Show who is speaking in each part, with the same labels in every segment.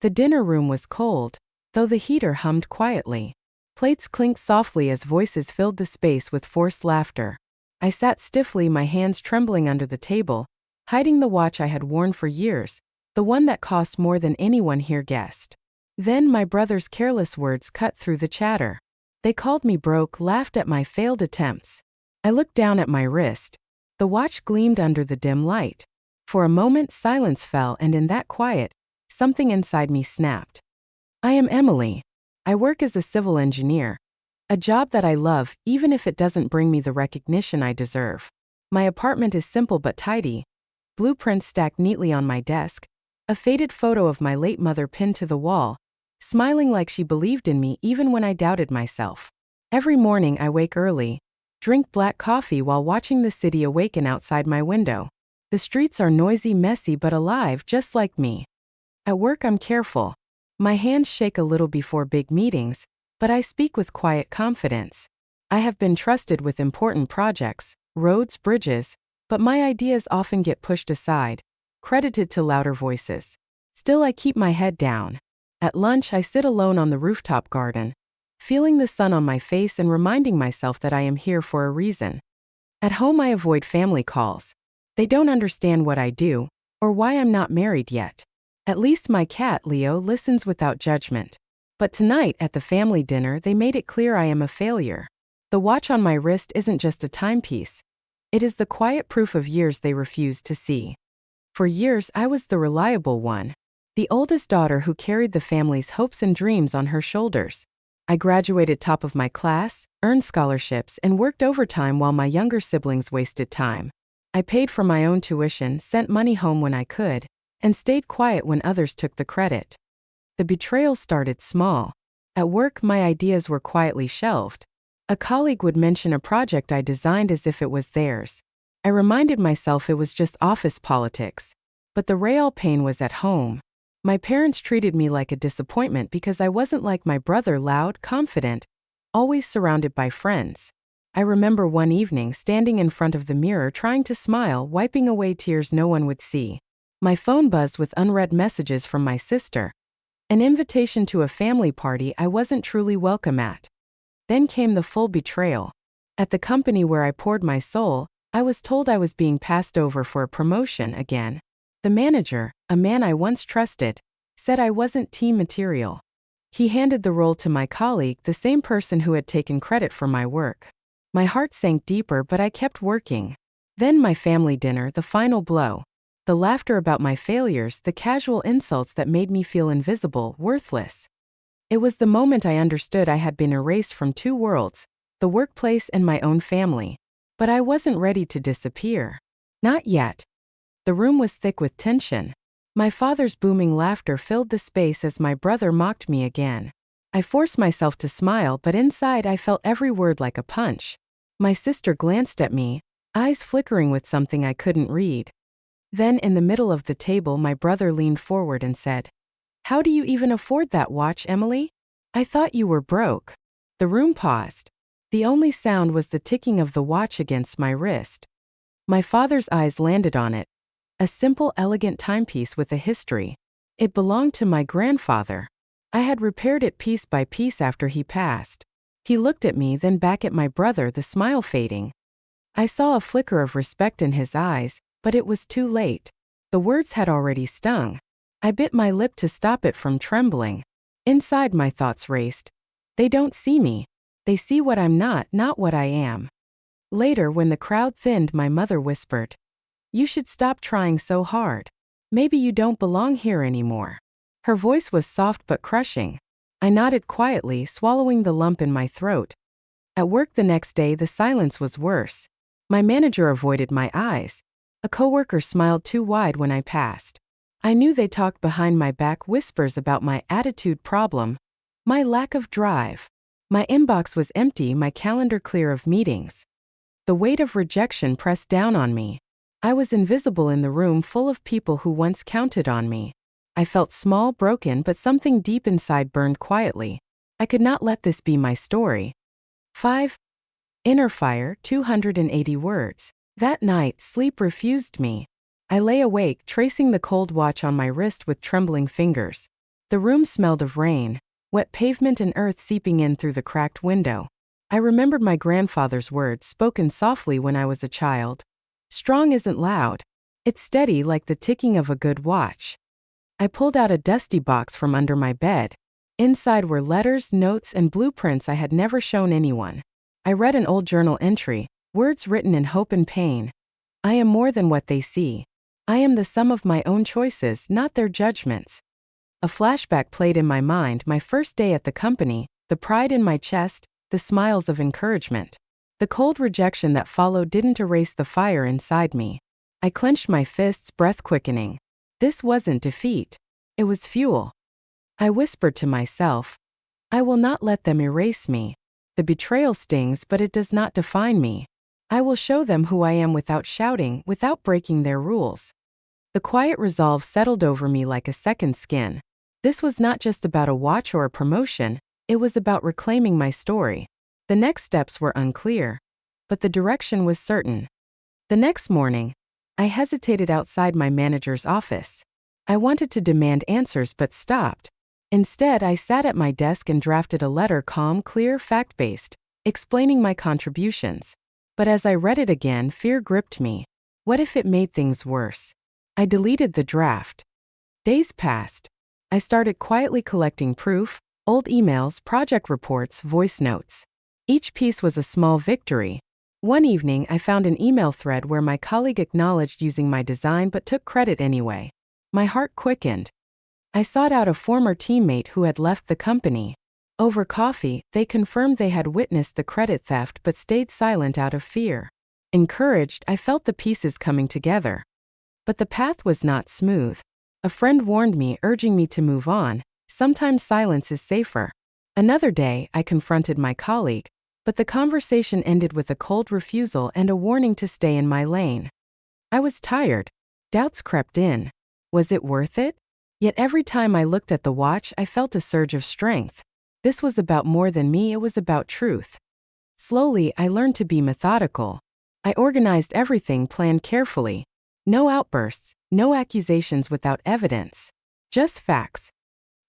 Speaker 1: The dinner room was cold, though the heater hummed quietly. Plates clinked softly as voices filled the space with forced laughter. I sat stiffly, my hands trembling under the table, hiding the watch I had worn for years, the one that cost more than anyone here guessed. Then my brother's careless words cut through the chatter. They called me broke, laughed at my failed attempts. I looked down at my wrist. The watch gleamed under the dim light. For a moment, silence fell, and in that quiet, something inside me snapped. I am Emily. I work as a civil engineer, a job that I love, even if it doesn't bring me the recognition I deserve. My apartment is simple but tidy. Blueprints stacked neatly on my desk, a faded photo of my late mother pinned to the wall, smiling like she believed in me even when I doubted myself. Every morning I wake early, drink black coffee while watching the city awaken outside my window. The streets are noisy, messy, but alive, just like me. At work I'm careful. My hands shake a little before big meetings, but I speak with quiet confidence. I have been trusted with important projects, roads, bridges, but my ideas often get pushed aside, credited to louder voices. Still, I keep my head down. At lunch, I sit alone on the rooftop garden, feeling the sun on my face and reminding myself that I am here for a reason. At home, I avoid family calls. They don't understand what I do, or why I'm not married yet. At least my cat, Leo, listens without judgment. But tonight, at the family dinner, they made it clear I am a failure. The watch on my wrist isn't just a timepiece. It is the quiet proof of years they refused to see. For years, I was the reliable one, the oldest daughter who carried the family's hopes and dreams on her shoulders. I graduated top of my class, earned scholarships, and worked overtime while my younger siblings wasted time. I paid for my own tuition, sent money home when I could, and stayed quiet when others took the credit. The betrayal started small. At work, my ideas were quietly shelved. A colleague would mention a project I designed as if it was theirs. I reminded myself it was just office politics. But the real pain was at home. My parents treated me like a disappointment because I wasn't like my brother, loud, confident, always surrounded by friends. I remember one evening standing in front of the mirror trying to smile, wiping away tears no one would see. My phone buzzed with unread messages from my sister. An invitation to a family party I wasn't truly welcome at. Then came the full betrayal. At the company where I poured my soul, I was told I was being passed over for a promotion again. The manager, a man I once trusted, said I wasn't team material. He handed the role to my colleague, the same person who had taken credit for my work. My heart sank deeper, but I kept working. Then my family dinner, the final blow. The laughter about my failures, the casual insults that made me feel invisible, worthless. It was the moment I understood I had been erased from two worlds, the workplace and my own family. But I wasn't ready to disappear. Not yet. The room was thick with tension. My father's booming laughter filled the space as my brother mocked me again. I forced myself to smile, but inside I felt every word like a punch. My sister glanced at me, eyes flickering with something I couldn't read. Then, in the middle of the table, my brother leaned forward and said, "How do you even afford that watch, Emily? I thought you were broke." The room paused. The only sound was the ticking of the watch against my wrist. My father's eyes landed on it. A simple, elegant timepiece with a history. It belonged to my grandfather. I had repaired it piece by piece after he passed. He looked at me, then back at my brother, the smile fading. I saw a flicker of respect in his eyes, but it was too late. The words had already stung. I bit my lip to stop it from trembling. Inside, my thoughts raced. They don't see me. They see what I'm not what I am. Later, when the crowd thinned, my mother whispered, "You should stop trying so hard. Maybe you don't belong here anymore." Her voice was soft but crushing. I nodded quietly, swallowing the lump in my throat. At work the next day, the silence was worse. My manager avoided my eyes. A coworker smiled too wide when I passed. I knew they talked behind my back, whispers about my attitude problem, my lack of drive. My inbox was empty, my calendar clear of meetings. The weight of rejection pressed down on me. I was invisible in the room full of people who once counted on me. I felt small, broken, but something deep inside burned quietly. I could not let this be my story. 5. Inner fire, 280 words. That night, sleep refused me. I lay awake, tracing the cold watch on my wrist with trembling fingers. The room smelled of rain, wet pavement and earth seeping in through the cracked window. I remembered my grandfather's words spoken softly when I was a child. Strong isn't loud. It's steady like the ticking of a good watch. I pulled out a dusty box from under my bed. Inside were letters, notes, and blueprints I had never shown anyone. I read an old journal entry, words written in hope and pain. I am more than what they see. I am the sum of my own choices, not their judgments. A flashback played in my mind, my first day at the company, the pride in my chest, the smiles of encouragement. The cold rejection that followed didn't erase the fire inside me. I clenched my fists, breath quickening. This wasn't defeat. It was fuel. I whispered to myself, I will not let them erase me. The betrayal stings, but it does not define me. I will show them who I am without shouting, without breaking their rules. The quiet resolve settled over me like a second skin. This was not just about a watch or a promotion, it was about reclaiming my story. The next steps were unclear, but the direction was certain. The next morning, I hesitated outside my manager's office. I wanted to demand answers but stopped. Instead, I sat at my desk and drafted a letter, calm, clear, fact-based, explaining my contributions. But as I read it again, fear gripped me. What if it made things worse? I deleted the draft. Days passed. I started quietly collecting proof, old emails, project reports, voice notes. Each piece was a small victory. One evening, I found an email thread where my colleague acknowledged using my design but took credit anyway. My heart quickened. I sought out a former teammate who had left the company. Over coffee, they confirmed they had witnessed the credit theft but stayed silent out of fear. Encouraged, I felt the pieces coming together. But the path was not smooth. A friend warned me, urging me to move on. Sometimes silence is safer. Another day, I confronted my colleague, but the conversation ended with a cold refusal and a warning to stay in my lane. I was tired. Doubts crept in. Was it worth it? Yet every time I looked at the watch, I felt a surge of strength. This was about more than me, it was about truth. Slowly, I learned to be methodical. I organized everything, planned carefully. No outbursts, no accusations without evidence. Just facts.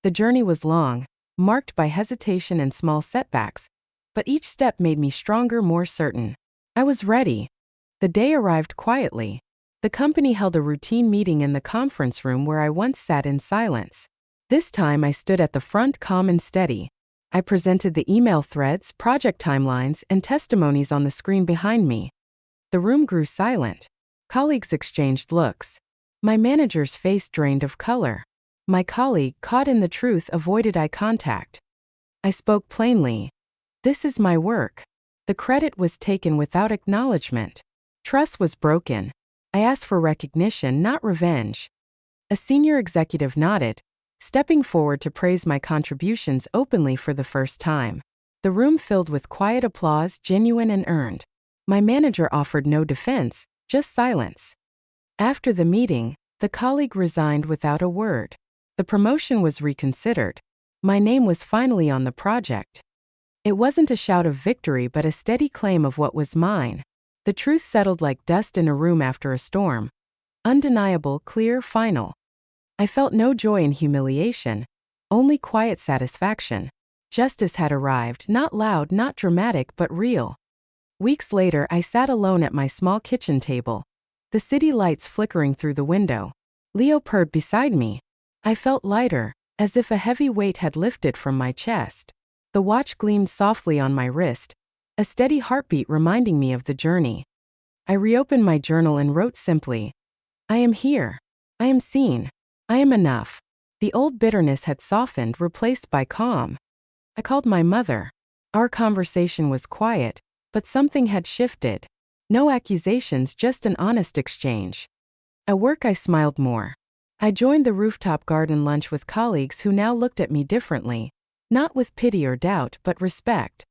Speaker 1: The journey was long, marked by hesitation and small setbacks, but each step made me stronger, more certain. I was ready. The day arrived quietly. The company held a routine meeting in the conference room where I once sat in silence. This time I stood at the front, calm and steady. I presented the email threads, project timelines, and testimonies on the screen behind me. The room grew silent. Colleagues exchanged looks. My manager's face drained of color. My colleague, caught in the truth, avoided eye contact. I spoke plainly. This is my work. The credit was taken without acknowledgement. Trust was broken. I asked for recognition, not revenge. A senior executive nodded, stepping forward to praise my contributions openly for the first time. The room filled with quiet applause, genuine and earned. My manager offered no defense, just silence. After the meeting, the colleague resigned without a word. The promotion was reconsidered. My name was finally on the project. It wasn't a shout of victory but a steady claim of what was mine. The truth settled like dust in a room after a storm. Undeniable, clear, final. I felt no joy in humiliation, only quiet satisfaction. Justice had arrived, not loud, not dramatic, but real. Weeks later, I sat alone at my small kitchen table, the city lights flickering through the window. Leo purred beside me. I felt lighter, as if a heavy weight had lifted from my chest. The watch gleamed softly on my wrist, a steady heartbeat reminding me of the journey. I reopened my journal and wrote simply, I am here. I am seen. I am enough. The old bitterness had softened, replaced by calm. I called my mother. Our conversation was quiet, but something had shifted. No accusations, just an honest exchange. At work, I smiled more. I joined the rooftop garden lunch with colleagues who now looked at me differently, not with pity or doubt, but respect.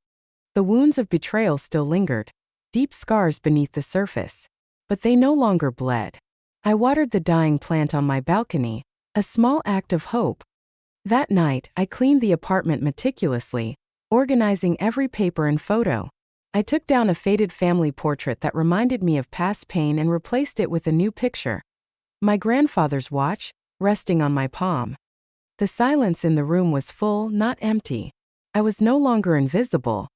Speaker 1: The wounds of betrayal still lingered, deep scars beneath the surface, but they no longer bled. I watered the dying plant on my balcony, a small act of hope. That night, I cleaned the apartment meticulously, organizing every paper and photo. I took down a faded family portrait that reminded me of past pain and replaced it with a new picture. My grandfather's watch, resting on my palm. The silence in the room was full, not empty. I was no longer invisible.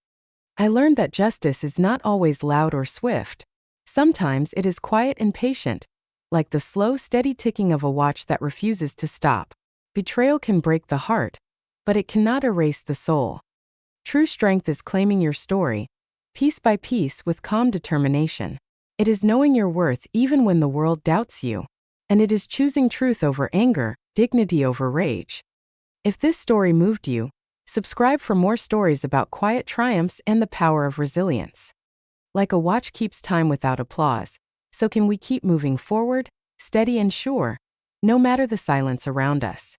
Speaker 1: I learned that justice is not always loud or swift. Sometimes it is quiet and patient, like the slow, steady ticking of a watch that refuses to stop. Betrayal can break the heart, but it cannot erase the soul. True strength is claiming your story, piece by piece with calm determination. It is knowing your worth even when the world doubts you. And it is choosing truth over anger, dignity over rage. If this story moved you, subscribe for more stories about quiet triumphs and the power of resilience. Like a watch keeps time without applause, so can we keep moving forward, steady and sure, no matter the silence around us.